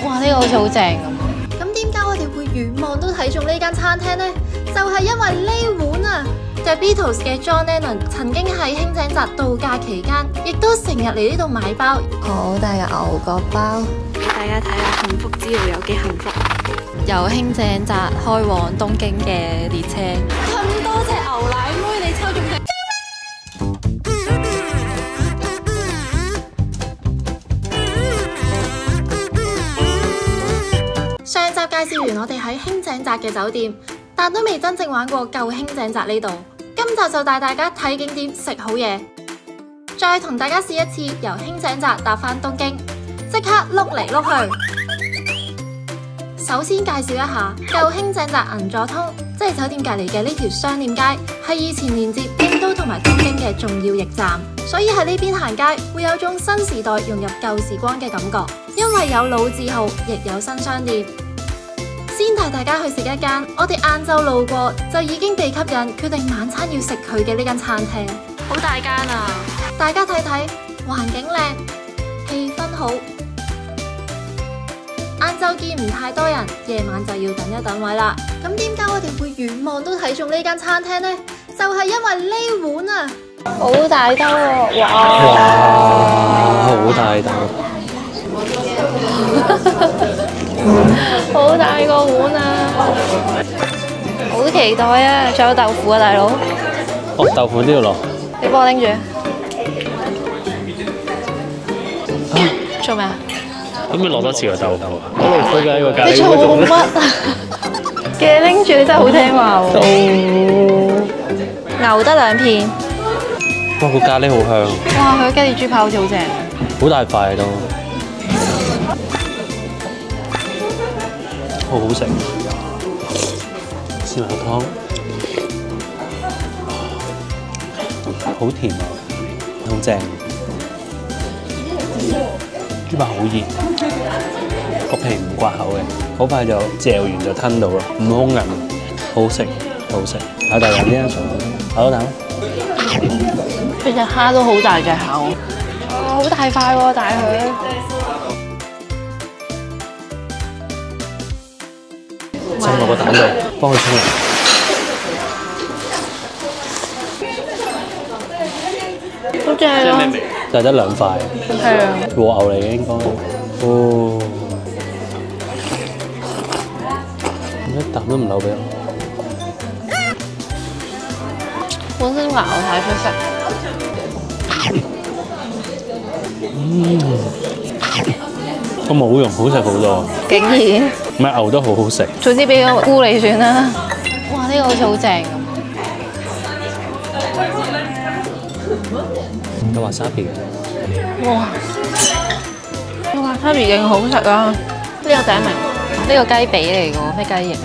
哇！呢個好似好正咁。咁點解我哋會遠望都睇中呢間餐廳呢？就係因為呢碗啊 ！The Beatles 嘅 John Lennon 曾經喺輕井澤度假期間，亦都成日嚟呢度買包。好大嘅牛角包，俾大家睇下幸福之路有幾幸福。由輕井澤開往東京嘅列車。咁多隻牛奶妹，你抽中隻？上集介紹完我哋喺輕井澤嘅酒店，但都未真正玩過舊輕井澤呢度。今集就帶大家睇景點、食好嘢，再同大家試一次由輕井澤搭返東京，即刻碌嚟碌去。首先介紹一下舊輕井澤銀座通，即係酒店隔籬嘅呢條商店街，係以前連接京都同埋東京嘅重要驛站，所以喺呢邊行街會有種新時代融入舊時光嘅感覺。因為有老字號，亦有新商店。先帶大家去食一間我哋晏晝路過就已經被吸引，決定晚餐要食佢嘅呢間餐廳。好大間啊！大家睇睇，環境靚，氣氛好。晏晝見唔太多人，夜晚就要等一等位啦。咁點解我哋會遠望都睇中呢間餐廳呢？就係因為呢碗啊，好大兜喎！哇！好大兜。好大個碗啊！好期待啊！仲有豆腐啊，大佬。哦，豆腐都要落。你幫我拎住。做咩啊？咁咪落多次個豆腐啊？嗰度推緊呢個咖喱你做嗰種。乜啊？嘅拎住你真係好聽話喎。牛得2片。哇！個咖喱好香。哇！佢嘅雞翼豬扒好似好正。好大塊都。好好食，豉油湯，好甜啊，好正。豬扒好熱，個皮唔刮口嘅，好快就嚼完就吞到啦，唔兇人，好食，好食。有大人啲啊，炒蛋。佢隻蝦都好大隻口，好大塊喎，大佢。浸落個蛋度，幫佢沖涼。好正啊！咩味？就係得2塊。係啊。和牛嚟嘅應該。哦。一啖都唔留俾我。本身牛太出色。個冇蓉好食好多。竟然。唔係牛都好好食。總之俾個菇你算啦。哇！呢個好似好正咁。有華沙比。哇！個華沙比勁好食啊！呢個第一名，呢個雞髀嚟嘅喎，咩雞翼啊？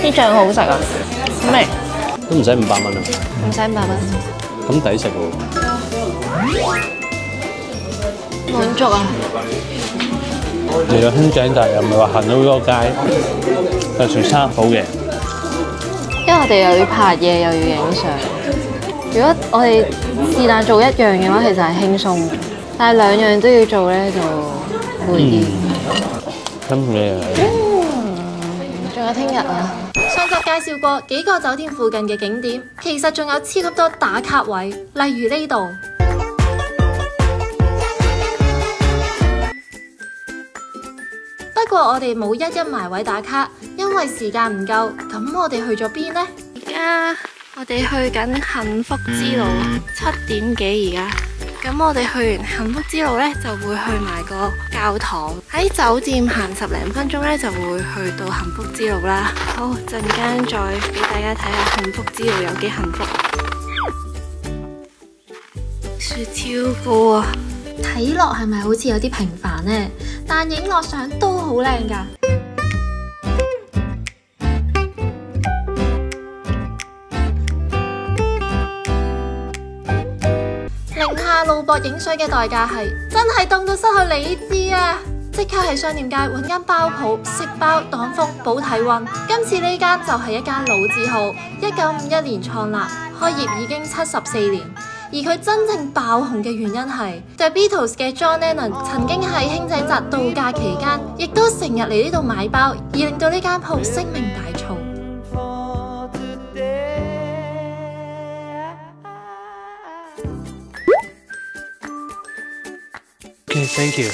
啲醬好食啊！好味。都唔使500蚊啊！唔使500蚊。咁抵食喎。滿足啊！嚟到輕井澤又唔係話行到好多街，就全餐好嘅。因為我哋又要拍嘢又要影相。如果我哋是但做一樣嘅話，其實係輕鬆，但係2樣都要做咧就攰啲。跟住你仲有聽日啊！上集介紹過幾個酒店附近嘅景點，其實仲有超級多打卡位，例如呢度。不過我哋冇一埋位打卡，因為時間唔夠。咁我哋去咗邊呢？而家我哋去緊幸福之路，7點幾而家。咁我哋去完幸福之路呢，就會去埋個教堂。喺酒店行10零分鐘呢，就會去到幸福之路啦。好，陣間再俾大家睇下幸福之路有幾幸福。雪超高啊！睇落係咪好似有啲平凡呢？但影落相都好靚㗎。零下路博影水嘅代價係真係凍到失去理智啊！即刻喺商店街揾間包鋪食包擋風保體溫。今次呢間就係一間老字號，1951年創立，開業已經74年。而佢真正爆紅嘅原因係 The Beatles 嘅 John Lennon 曾經喺輕井澤度假期間，亦都成日嚟呢度買包，而令到呢間鋪聲名大噪。Thank you。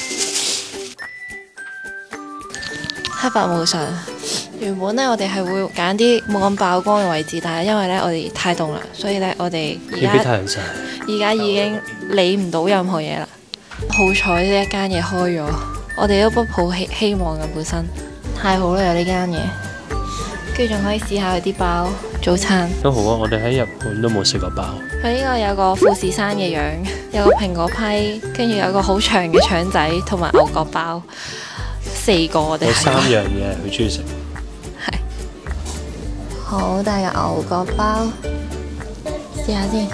黑白無常，原本咧我哋係會揀啲冇咁曝光嘅位置，但係因為咧我哋太凍啦，所以咧我哋而家已經理唔到任何嘢啦。好彩呢一間嘢開咗，我哋都不抱希望嘅本身。太好啦，有呢間嘢，跟住仲可以試下佢啲包早餐。都好啊！我哋喺日本都冇食過包。佢呢個有個富士山嘅樣，有個蘋果批，跟住有個好長嘅腸仔同埋牛角包，4個我哋。有3樣嘢佢中意食。係。好大嘅牛角包，試下先。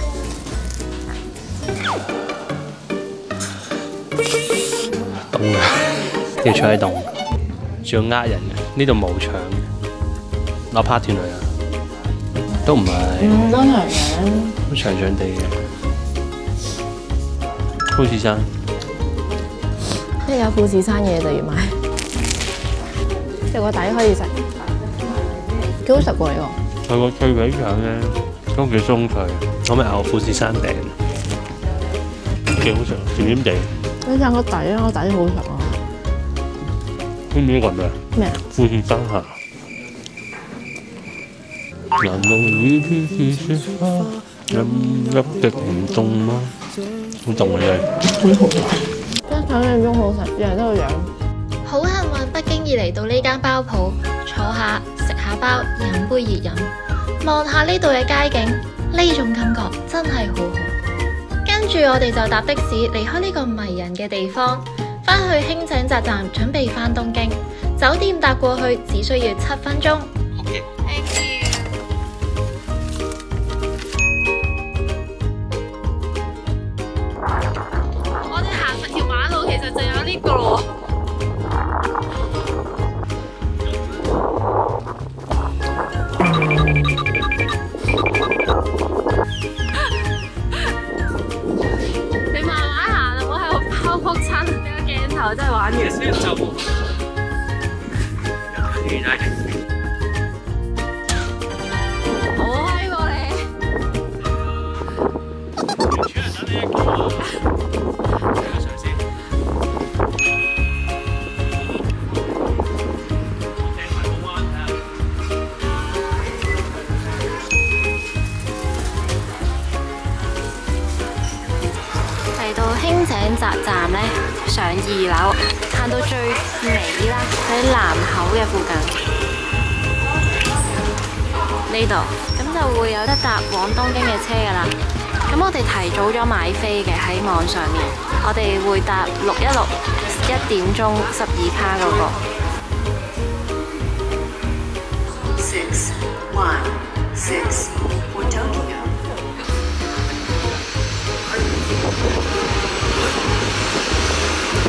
凍啊！要坐喺凍，仲要呃人嘅。呢度冇腸，攞拍斷佢啊！都唔係。都長嘅。都長長地嘅，富士山。即係有富士山嘢就要買，食個底可以食，幾好食喎呢個。佢個脆皮腸咧都幾鬆脆，可唔可以咬富士山餅？幾好食，甜甜地。你睇個底啊，個底好食啊！知唔知呢個咩？咩啊？富士山下。難道雨天是雪花，一滴唔凍嗎？好凍嘅真係。好食。真想象中好食，又係得個樣。好幸運不經意嚟到呢間包鋪，坐下食下包，飲杯熱飲，望下呢度嘅街景，呢種感覺真係好好。跟住我哋就搭的士離開呢個迷人嘅地方，返去輕井澤站，準備返東京。酒店搭過去只需要7分鐘。OK。Thank you。真係玩完。好閪喎你！嚟到輕井澤站呢，上2樓，行到最尾啦，喺南口嘅附近呢度，咁就會有得搭往東京嘅車噶啦。咁我哋提早咗買飛嘅喺網上面，我哋會搭616 1點鐘12卡嗰個。616 for Tokyo。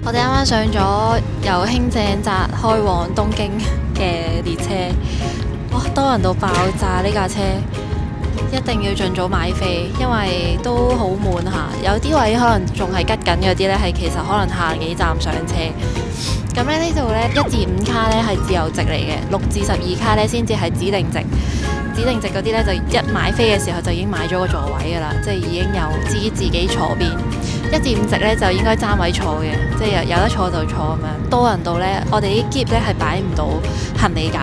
我哋啱啱上咗由輕井澤開往東京嘅列車，哇！多人到爆炸，呢架車一定要盡早買飛，因為都好滿下。有啲位可能仲係吉緊嗰啲呢，係其實可能下幾站上車。咁咧呢度呢，1至5卡呢係自由席嚟嘅，6至12卡呢先至係指定席。指定席嗰啲呢，就一買飛嘅時候就已經買咗個座位㗎啦，即係已經有自己坐邊。1至5席呢，就應該爭位坐嘅，即係有得坐就坐咁樣。多人到呢，我哋啲篋呢係擺唔到行李架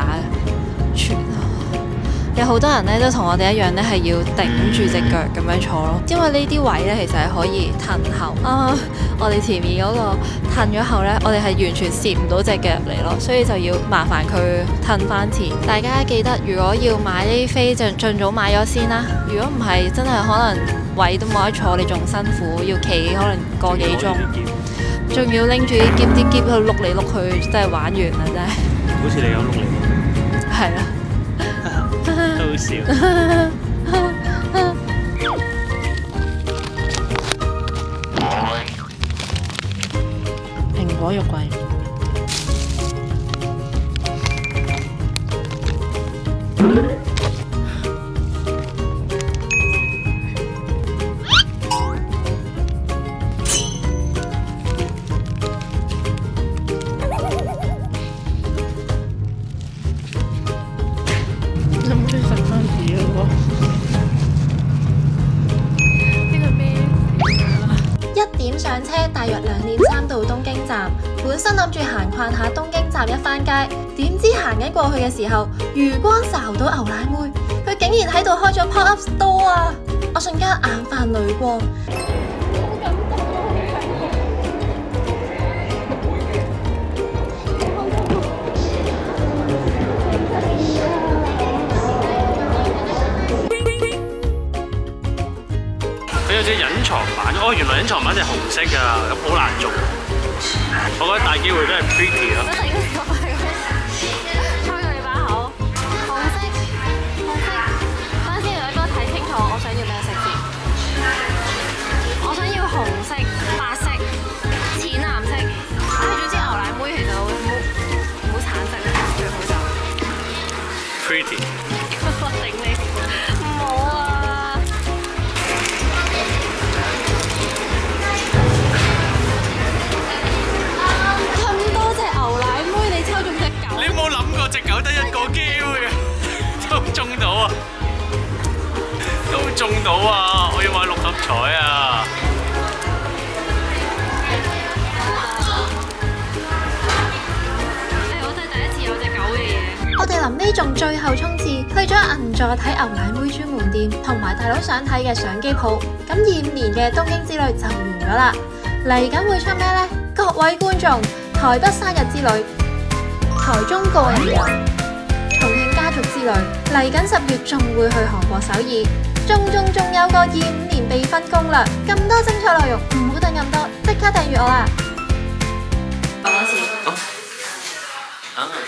嘅，有好多人呢都同我哋一樣呢係要頂住隻腳咁樣坐咯，因為呢啲位呢其實係可以褪後。啱啱我哋前面嗰個褪咗後呢，我哋係完全攝唔到隻腳入嚟咯，所以就要麻煩佢褪翻前。大家記得如果要買呢啲飛就盡早買咗先啦，如果唔係真係可能位都冇得坐，你仲辛苦要企可能個幾鐘，仲要拎住啲篋去碌嚟碌去，真係玩完啦真係。好似你有碌嚟碌。係啦。都好笑。蘋果肉桂。站，本身諗住閒逛下東京站一番街，點知行緊過去嘅時候，餘光睄到牛奶妹，佢竟然喺度開咗 pop up store 啊！我瞬間眼泛淚光。佢有隻隱藏版，哦，原來隱藏版係紅色㗎，咁好難做。我覺得大機會都係 Pretty 咯。吹佢把口，紅色，紅色。等陣先，你哥睇清楚，我想要咩色先？我想要紅色、白色、淺藍色。總之牛奶妹其實我唔好橙色咧，最好就 Pretty。我頂你，唔好啊！咁多隻牛奶妹，你抽中隻狗？你有冇諗過隻狗得一個機會啊？都中到啊！都中到啊！我要買6合彩啊！我真係第一次有隻狗嘅嘢。我哋臨尾仲最後衝刺去咗銀座睇牛奶妹專門店，同埋大佬想睇嘅相機鋪。咁25年嘅東京之旅就完咗啦。嚟緊會出咩呢？各位觀眾，台北生日之旅、台中個人遊、重慶家族之旅，嚟緊10月仲會去韓國首爾，仲有個25年備婚攻略，咁多精彩內容，唔好等咁多，即刻訂閱我啦！講多次。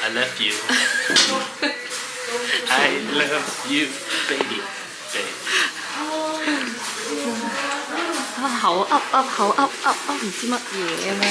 I love you. I love you, baby. 口噏噏，唔知乜嘢咁樣。